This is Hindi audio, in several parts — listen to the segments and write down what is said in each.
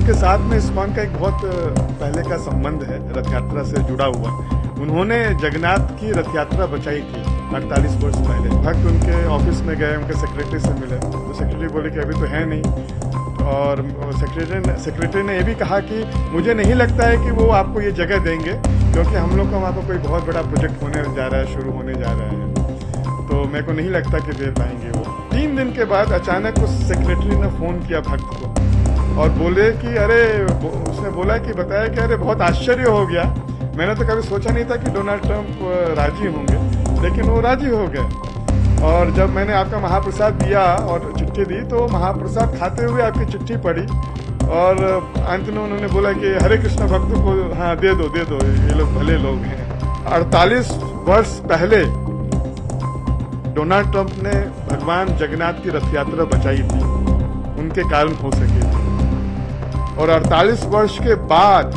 उनके साथ में इस्कॉन का एक बहुत पहले का संबंध है रथ यात्रा से जुड़ा हुआ। उन्होंने जगन्नाथ की रथ यात्रा बचाई थी 48 वर्ष पहले। भक्त उनके ऑफिस में गए, उनके सेक्रेटरी से मिले तो सेक्रेटरी बोले कि अभी तो है नहीं। और सेक्रेटरी ने ये भी कहा कि मुझे नहीं लगता है कि वो आपको ये जगह देंगे, क्योंकि हम लोग का वहाँ पर कोई बहुत बड़ा प्रोजेक्ट होने जा रहा है, शुरू होने जा रहा है, तो मेरे को नहीं लगता कि दे पाएंगे वो। 3 दिन के बाद अचानक उस सेक्रेटरी ने फ़ोन किया भक्त को और बोले कि अरे, उसने बोला कि बताया कि अरे बहुत आश्चर्य हो गया, मैंने तो कभी सोचा नहीं था कि डोनाल्ड ट्रंप राजी होंगे, लेकिन वो राजी हो गए। और जब मैंने आपका महाप्रसाद दिया और चिट्ठी दी तो महाप्रसाद खाते हुए आपकी चिट्ठी पढ़ी और अंत में उन्होंने बोला कि हरे कृष्ण भक्तों को हाँ दे दो, ये लोग भले लोग हैं। 48 वर्ष पहले डोनाल्ड ट्रंप ने भगवान जगन्नाथ की रथ यात्रा बचाई थी, उनके कारण हो सके थी। और 48 वर्ष के बाद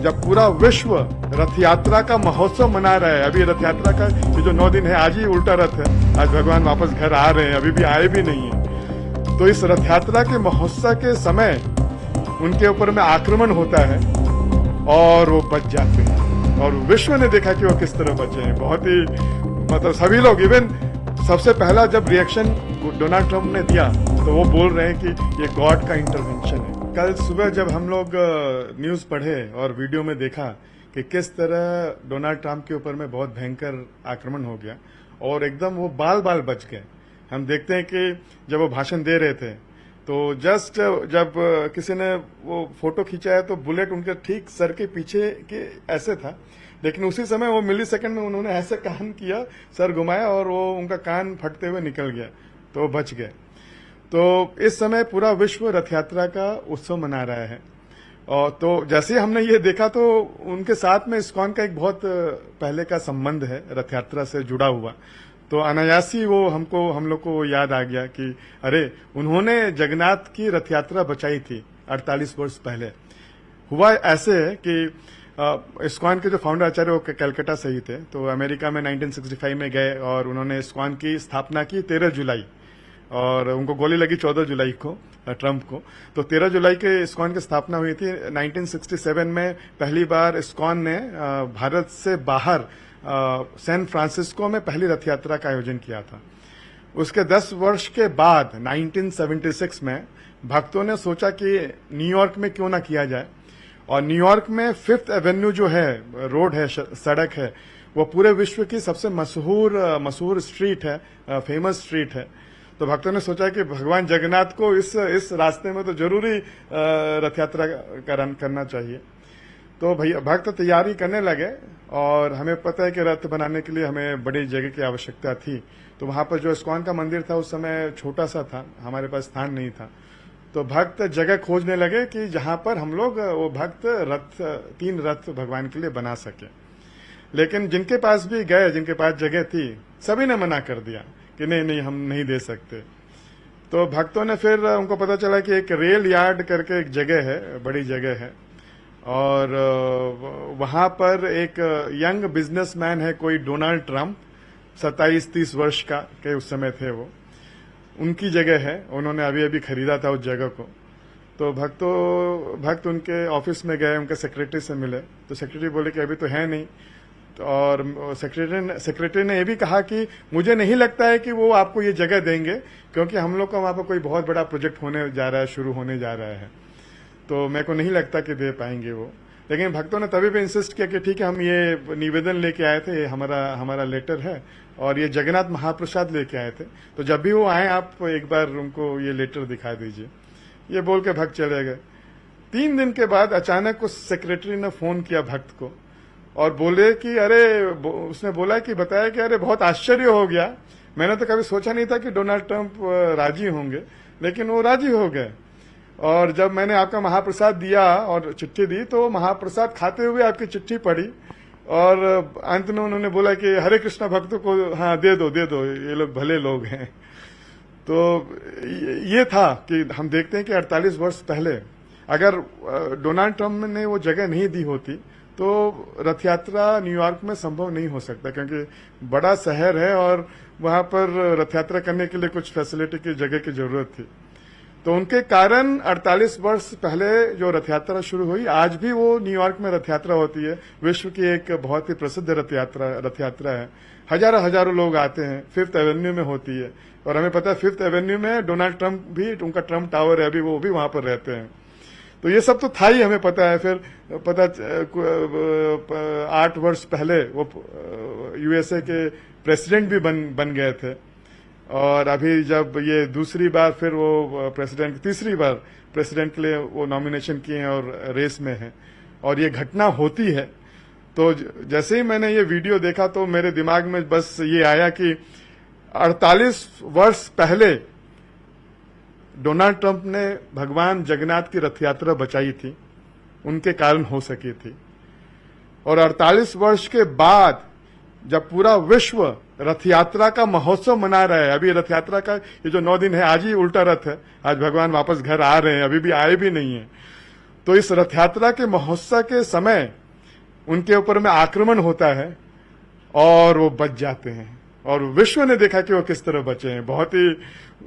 जब पूरा विश्व रथ यात्रा का महोत्सव मना रहा है, अभी रथ यात्रा का ये जो 9 दिन है, आज ही उल्टा रथ है, आज भगवान वापस घर आ रहे हैं, अभी भी आए भी नहीं है। तो इस रथ यात्रा के महोत्सव के समय उनके ऊपर में आक्रमण होता है और वो बच जाते हैं और विश्व ने देखा कि वो किस तरह बचे हैं। बहुत ही मतलब सभी लोग, इवन सबसे पहला जब रिएक्शन डोनाल्ड ट्रंप ने दिया तो वो बोल रहे हैं कि ये गॉड का इंटरवेंशन है। कल सुबह जब हम लोग न्यूज पढ़े और वीडियो में देखा कि किस तरह डोनाल्ड ट्रंप के ऊपर में बहुत भयंकर आक्रमण हो गया और एकदम वो बाल बाल बच गए। हम देखते हैं कि जब वो भाषण दे रहे थे तो जस्ट जब किसी ने वो फोटो खींचा है तो बुलेट उनके ठीक सर के पीछे के ऐसे था, लेकिन उसी समय वो मिली सेकंड में उन्होंने ऐसे कान किया, सर घुमाया और वो उनका कान फटते हुए निकल गया, तो वो बच गए। तो इस समय पूरा विश्व रथ यात्रा का उत्सव मना रहा है। और तो जैसे ही हमने ये देखा तो उनके साथ में इस्कॉन का एक बहुत पहले का संबंध है रथ यात्रा से जुड़ा हुआ। तो अनायासी वो हम लोग को याद आ गया कि अरे, उन्होंने जगन्नाथ की रथ यात्रा बचाई थी 48 वर्ष पहले। हुआ ऐसे है कि इस्कॉन के जो फाउंडर आचार्य वो कलकत्ता से ही थे, तो अमेरिका में 1965 में गए और उन्होंने इस्कॉन की स्थापना की 13 जुलाई, और उनको गोली लगी 14 जुलाई को, ट्रंप को। तो 13 जुलाई के इस्कॉन की स्थापना हुई थी। 1967 में पहली बार इस्कॉन ने भारत से बाहर सैन फ्रांसिस्को में पहली रथ यात्रा का आयोजन किया था। उसके 10 वर्ष के बाद 1976 में भक्तों ने सोचा कि न्यूयॉर्क में क्यों ना किया जाए, और न्यूयॉर्क में 5th एवेन्यू जो है, रोड है, सड़क है, वो पूरे विश्व की सबसे मशहूर स्ट्रीट है, फेमस स्ट्रीट है। तो भक्तों ने सोचा कि भगवान जगन्नाथ को इस रास्ते में तो जरूरी रथ यात्रा करना चाहिए। तो भैया भक्त तैयारी करने लगे, और हमें पता है कि रथ बनाने के लिए हमें बड़ी जगह की आवश्यकता थी। तो वहां पर जो इस्कॉन का मंदिर था उस समय छोटा सा था, हमारे पास स्थान नहीं था। तो भक्त जगह खोजने लगे कि जहां पर हम लोग वो भक्त 3 रथ भगवान के लिए बना सके। लेकिन जिनके पास भी गए, जिनके पास जगह थी, सभी ने मना कर दिया कि नहीं हम नहीं दे सकते। तो भक्तों ने फिर उनको पता चला कि एक रेल यार्ड करके एक जगह है, बड़ी जगह है, और वहां पर एक यंग बिजनेसमैन है, कोई डोनाल्ड ट्रंप, 27-30 वर्ष का के उस समय थे वो, उनकी जगह है, उन्होंने अभी खरीदा था उस जगह को। तो भक्त उनके ऑफिस में गए, उनके सेक्रेटरी से मिले तो सेक्रेटरी बोले कि अभी तो है नहीं। और सेक्रेटरी ने यह भी कहा कि मुझे नहीं लगता है कि वो आपको ये जगह देंगे, क्योंकि हम लोग का वहां पर कोई बहुत बड़ा प्रोजेक्ट होने जा रहा है, शुरू होने जा रहा है, तो मेरे को नहीं लगता कि दे पाएंगे वो। लेकिन भक्तों ने तभी भी इंसिस्ट किया कि ठीक है, हम ये निवेदन लेके आए थे, ये हमारा लेटर है, और ये जगन्नाथ महाप्रसाद लेके आए थे, तो जब भी वो आए आप एक बार उनको ये लेटर दिखा दीजिए। ये बोल के भक्त चले गए। 3 दिन के बाद अचानक उस सेक्रेटरी ने फोन किया भक्त को और बोले कि अरे, उसने बोला कि बताया कि अरे बहुत आश्चर्य हो गया, मैंने तो कभी सोचा नहीं था कि डोनाल्ड ट्रंप राजी होंगे, लेकिन वो राजी हो गए। और जब मैंने आपका महाप्रसाद दिया और चिट्ठी दी तो महाप्रसाद खाते हुए आपकी चिट्ठी पढ़ी और अंत में उन्होंने बोला कि हरे कृष्ण भक्तों को हाँ दे दो, ये लोग भले लोग हैं। तो ये था कि हम देखते हैं कि 48 वर्ष पहले अगर डोनाल्ड ट्रंप ने वो जगह नहीं दी होती तो रथ यात्रा न्यूयॉर्क में संभव नहीं हो सकता, क्योंकि बड़ा शहर है और वहां पर रथ यात्रा करने के लिए कुछ फैसिलिटी की जगह की जरूरत थी। तो उनके कारण 48 वर्ष पहले जो रथ यात्रा शुरू हुई, आज भी वो न्यूयॉर्क में रथ यात्रा होती है। विश्व की एक बहुत ही प्रसिद्ध रथ यात्रा है। हजारों हजारों लोग आते हैं। 5th एवेन्यू में होती है और हमें पता है 5th एवेन्यू में डोनाल्ड ट्रंप भी, उनका ट्रंप टावर है अभी, वो भी वहां पर रहते हैं। तो ये सब तो था ही, हमें पता है। फिर 8 वर्ष पहले वो यूएसए के प्रेसिडेंट भी बन गए थे। और अभी जब ये दूसरी बार फिर वो तीसरी बार प्रेसिडेंट के लिए वो नॉमिनेशन किए हैं और रेस में हैं, और ये घटना होती है। तो जैसे ही मैंने ये वीडियो देखा तो मेरे दिमाग में बस ये आया कि 48 वर्ष पहले डोनाल्ड ट्रंप ने भगवान जगन्नाथ की रथ यात्रा बचाई थी, उनके कारण हो सकी थी। और 48 वर्ष के बाद जब पूरा विश्व रथ यात्रा का महोत्सव मना रहा है, अभी रथ यात्रा का ये जो 9 दिन है, आज ही उल्टा रथ है, आज भगवान वापस घर आ रहे हैं, अभी भी आए भी नहीं है। तो इस रथ यात्रा के महोत्सव के समय उनके ऊपर में आक्रमण होता है और वो बच जाते हैं, और विश्व ने देखा कि वो किस तरह बचे हैं। बहुत ही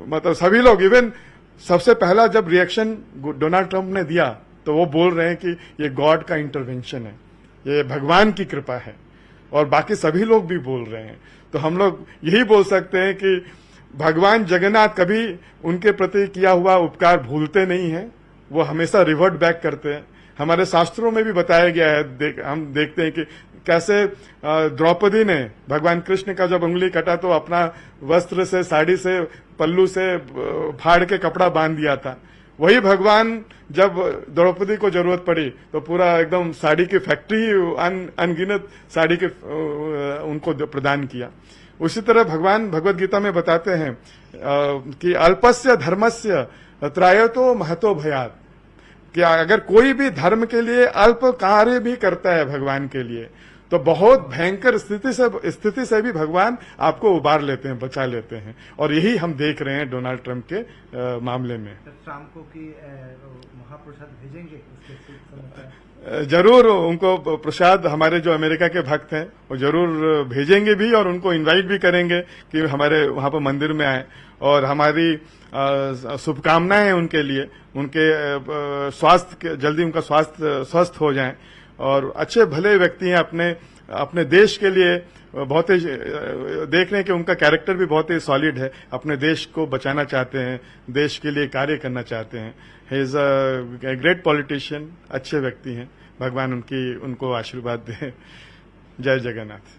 मतलब सभी लोग, इवन सबसे पहला जब रिएक्शन डोनाल्ड ट्रंप ने दिया तो वो बोल रहे हैं कि ये गॉड का इंटरवेंशन है, ये भगवान की कृपा है, और बाकी सभी लोग भी बोल रहे हैं। तो हम लोग यही बोल सकते हैं कि भगवान जगन्नाथ कभी उनके प्रति किया हुआ उपकार भूलते नहीं हैं, वो हमेशा रिवर्ट बैक करते हैं। हमारे शास्त्रों में भी बताया गया है, हम देखते हैं कि कैसे द्रौपदी ने भगवान कृष्ण का जब उंगली कटा तो अपना वस्त्र से, साड़ी से, पल्लू से फाड़ के कपड़ा बांध दिया था। वही भगवान जब द्रौपदी को जरूरत पड़ी तो पूरा एकदम साड़ी की फैक्ट्री, अनगिनत साड़ी के उनको प्रदान किया। उसी तरह भगवान भगवत गीता में बताते हैं कि अल्पस्य धर्मस्य त्रायतो महतो भयात्, कि अगर कोई भी धर्म के लिए अल्प कार्य भी करता है भगवान के लिए, तो बहुत भयंकर स्थिति से भी भगवान आपको उबार लेते हैं, बचा लेते हैं। और यही हम देख रहे हैं डोनाल्ड ट्रंप के मामले में। शाम को की महाप्रसाद भेजेंगे उसके जरूर उनको प्रसाद, हमारे जो अमेरिका के भक्त हैं वो जरूर भेजेंगे भी, और उनको इनवाइट भी करेंगे कि हमारे वहां पर मंदिर में आए। और हमारी शुभकामनाएं हैं उनके लिए, उनके स्वास्थ्य, जल्दी उनका स्वास्थ्य स्वस्थ हो जाए, और अच्छे भले व्यक्ति हैं। अपने देश के लिए बहुत ही देख रहे हैं कि उनका कैरेक्टर भी बहुत ही सॉलिड है, अपने देश को बचाना चाहते हैं, देश के लिए कार्य करना चाहते हैं। He is a great politician, अच्छे व्यक्ति हैं। भगवान उनको आशीर्वाद दे। जय जगन्नाथ।